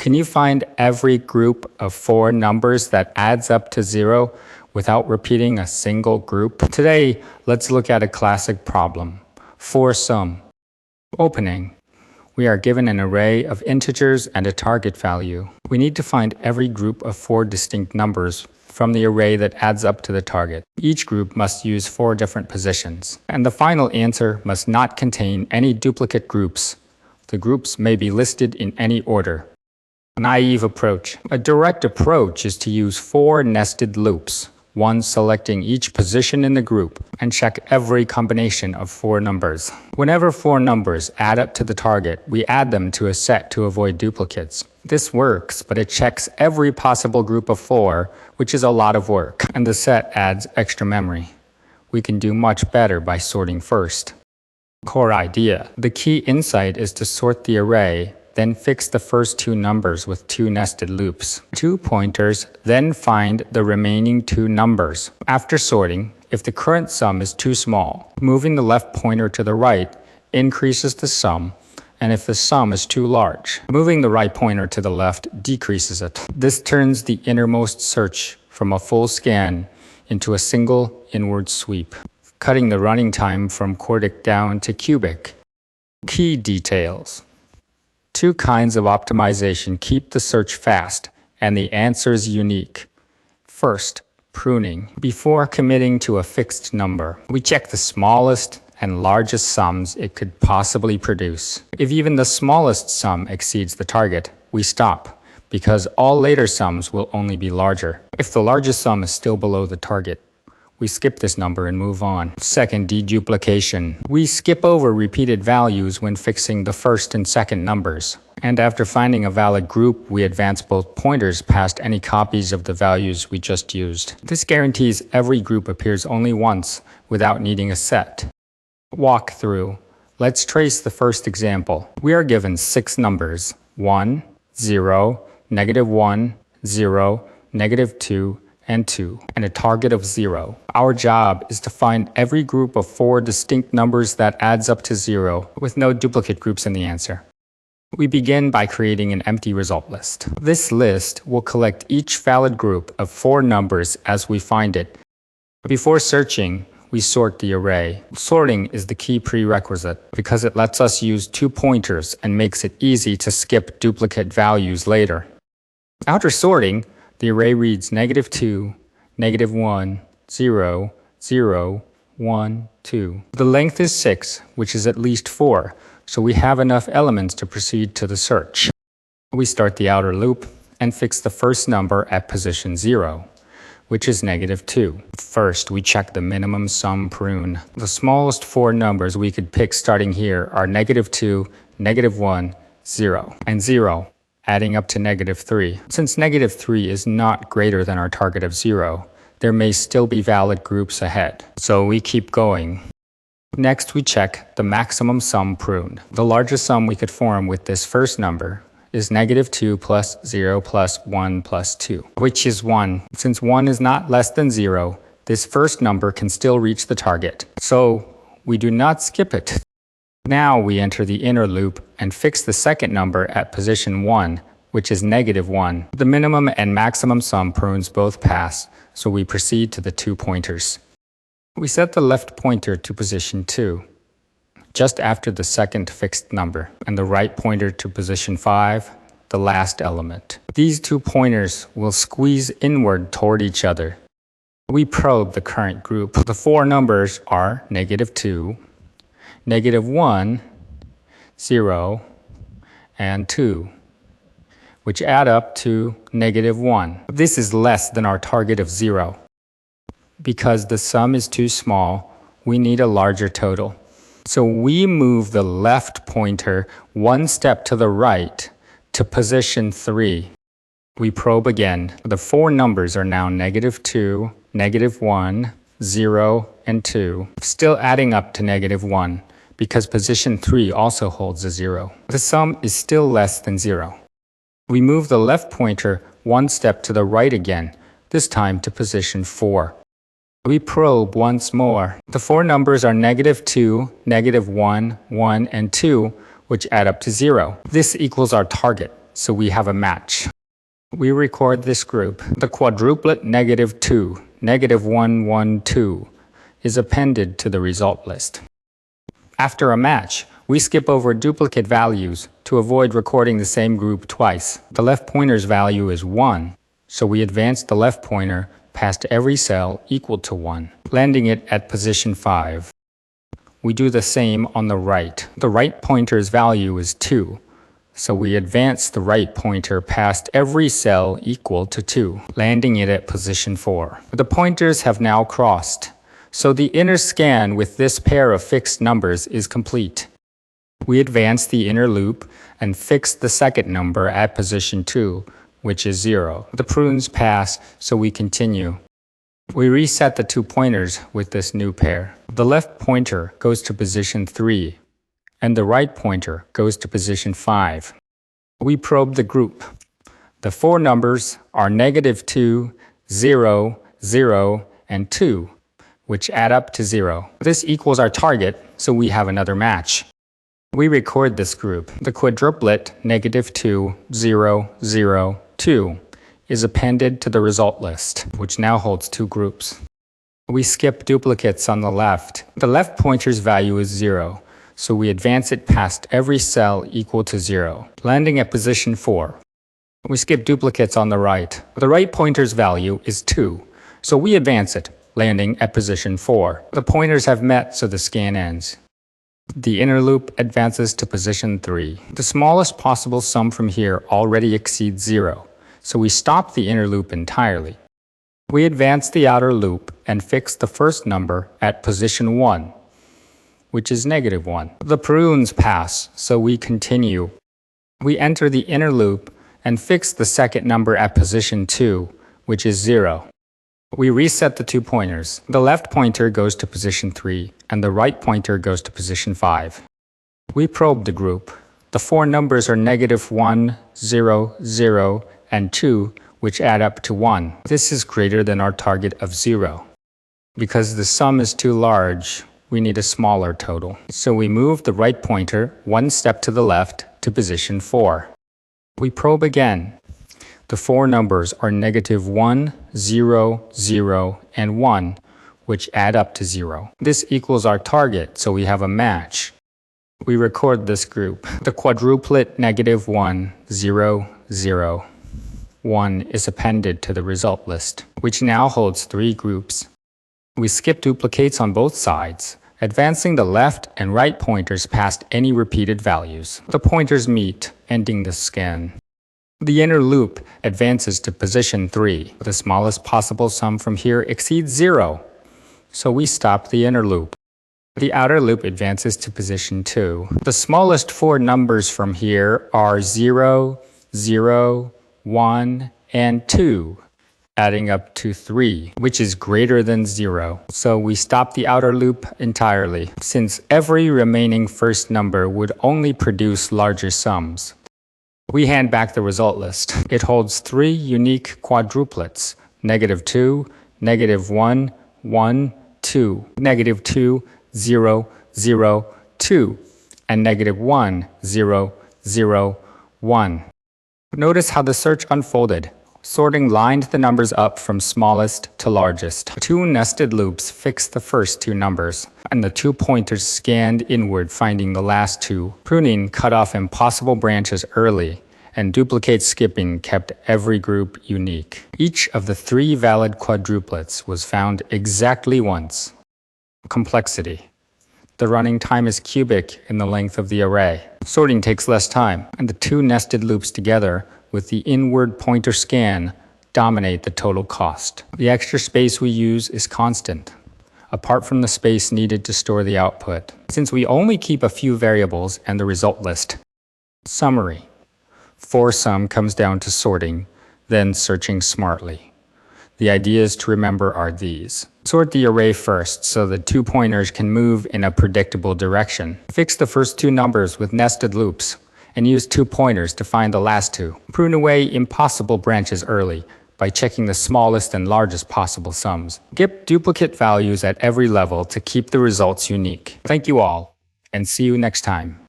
Can you find every group of 4 numbers that adds up to 0 without repeating a single group? Today, let's look at a classic problem. For sum. Opening. We are given an array of integers and a target value. We need to find every group of 4 distinct numbers from the array that adds up to the target. Each group must use 4 different positions, and the final answer must not contain any duplicate groups. The groups may be listed in any order. Naive approach. A direct approach is to use 4 nested loops, one selecting each position in the group, and check every combination of 4 numbers. Whenever 4 numbers add up to the target, we add them to a set to avoid duplicates. This works, but it checks every possible group of 4, which is a lot of work, and the set adds extra memory. We can do much better by sorting first. Core idea. The key insight is to sort the array, then fix the first 2 numbers with 2 nested loops. 2 pointers, then find the remaining 2 numbers. After sorting, if the current sum is too small, moving the left pointer to the right increases the sum, and if the sum is too large, moving the right pointer to the left decreases it. This turns the innermost search from a full scan into a single inward sweep, cutting the running time from quartic down to cubic. Key details. 2 kinds of optimization keep the search fast, and the answers unique. First, pruning. Before committing to a fixed number, we check the smallest and largest sums it could possibly produce. If even the smallest sum exceeds the target, we stop, because all later sums will only be larger. If the largest sum is still below the target, we skip this number and move on. Second, deduplication. We skip over repeated values when fixing the first and second numbers. And after finding a valid group, we advance both pointers past any copies of the values we just used. This guarantees every group appears only once without needing a set. Walkthrough. Let's trace the first example. We are given 6 numbers: 1, 0, -1, 0, -2, and 2, and a target of 0. Our job is to find every group of 4 distinct numbers that adds up to 0, with no duplicate groups in the answer. We begin by creating an empty result list. This list will collect each valid group of 4 numbers as we find it. Before searching, we sort the array. Sorting is the key prerequisite because it lets us use 2 pointers and makes it easy to skip duplicate values later. After sorting, the array reads -2, -1, 0, 0, 1, 2. The length is 6, which is at least 4, so we have enough elements to proceed to the search. We start the outer loop and fix the first number at position 0, which is -2. First, we check the minimum sum prune. The smallest 4 numbers we could pick starting here are -2, -1, 0, and 0. Adding up to -3. Since -3 is not greater than our target of 0, there may still be valid groups ahead, so we keep going. Next, we check the maximum sum prune. The largest sum we could form with this first number is -2 plus 0 plus 1 plus 2, which is 1. Since 1 is not less than 0, this first number can still reach the target, so we do not skip it. Now we enter the inner loop and fix the second number at position 1, which is -1. The minimum and maximum sum prunes both pass, so we proceed to the 2 pointers. We set the left pointer to position 2, just after the second fixed number, and the right pointer to position 5, the last element. These 2 pointers will squeeze inward toward each other. We probe the current group. The 4 numbers are -2, -1, 0, and 2, which add up to -1. This is less than our target of 0. Because the sum is too small, we need a larger total. So we move the left pointer 1 step to the right to position 3. We probe again. The 4 numbers are now -2, -1, 0, and 2, still adding up to -1. Because position 3 also holds a 0. The sum is still less than 0. We move the left pointer 1 step to the right again, this time to position 4. We probe once more. The 4 numbers are -2, -1, 1, and 2, which add up to 0. This equals our target, so we have a match. We record this group. The quadruplet -2, -1, 1, 2 is appended to the result list. After a match, we skip over duplicate values to avoid recording the same group twice. The left pointer's value is 1, so we advance the left pointer past every cell equal to 1, landing it at position 5. We do the same on the right. The right pointer's value is 2, so we advance the right pointer past every cell equal to 2, landing it at position 4. The pointers have now crossed, so the inner scan with this pair of fixed numbers is complete. We advance the inner loop and fix the second number at position 2, which is 0. The prunes pass, so we continue. We reset the 2 pointers with this new pair. The left pointer goes to position 3, and the right pointer goes to position 5. We probe the group. The 4 numbers are -2, 0, 0, and 2, which add up to 0. This equals our target, so we have another match. We record this group. The quadruplet -2, 0, 0, 2 is appended to the result list, which now holds 2 groups. We skip duplicates on the left. The left pointer's value is 0, so we advance it past every cell equal to 0, landing at position 4. We skip duplicates on the right. The right pointer's value is 2, so we advance it, landing at position 4. The pointers have met, so the scan ends. The inner loop advances to position 3. The smallest possible sum from here already exceeds 0, so we stop the inner loop entirely. We advance the outer loop and fix the first number at position 1, which is -1. The prunes pass, so we continue. We enter the inner loop and fix the second number at position 2, which is 0. We reset the 2 pointers. The left pointer goes to position 3, and the right pointer goes to position 5. We probe the group. The 4 numbers are -1, 0, 0, and 2, which add up to 1. This is greater than our target of 0. Because the sum is too large, we need a smaller total. So we move the right pointer 1 step to the left to position 4. We probe again. The 4 numbers are -1, 0, 0, and 1, which add up to 0. This equals our target, so we have a match. We record this group. The quadruplet -1, 0, 0, 1 is appended to the result list, which now holds 3 groups. We skip duplicates on both sides, advancing the left and right pointers past any repeated values. The pointers meet, ending the scan. The inner loop advances to position 3. The smallest possible sum from here exceeds 0, so we stop the inner loop. The outer loop advances to position 2. The smallest 4 numbers from here are 0, 0, 1, and 2, adding up to 3, which is greater than 0. So we stop the outer loop entirely, since every remaining first number would only produce larger sums. We hand back the result list. It holds 3 unique quadruplets, -2, -1, 1, 2, -2, 0, 0, 2, and -1, 0, 0, 1. Notice how the search unfolded. Sorting lined the numbers up from smallest to largest. 2 nested loops fixed the first 2 numbers, and the 2 pointers scanned inward, finding the last 2. Pruning cut off impossible branches early, and duplicate skipping kept every group unique. Each of the 3 valid quadruplets was found exactly once. Complexity. The running time is cubic in the length of the array. Sorting takes less time, and the 2 nested loops together with the inward pointer scan dominate the total cost. The extra space we use is constant, apart from the space needed to store the output, since we only keep a few variables and the result list. Summary. For sum comes down to sorting, then searching smartly. The ideas to remember are these. Sort the array first so the 2 pointers can move in a predictable direction. Fix the first 2 numbers with nested loops, and use 2 pointers to find the last 2. Prune away impossible branches early by checking the smallest and largest possible sums. Skip duplicate values at every level to keep the results unique. Thank you all, and see you next time.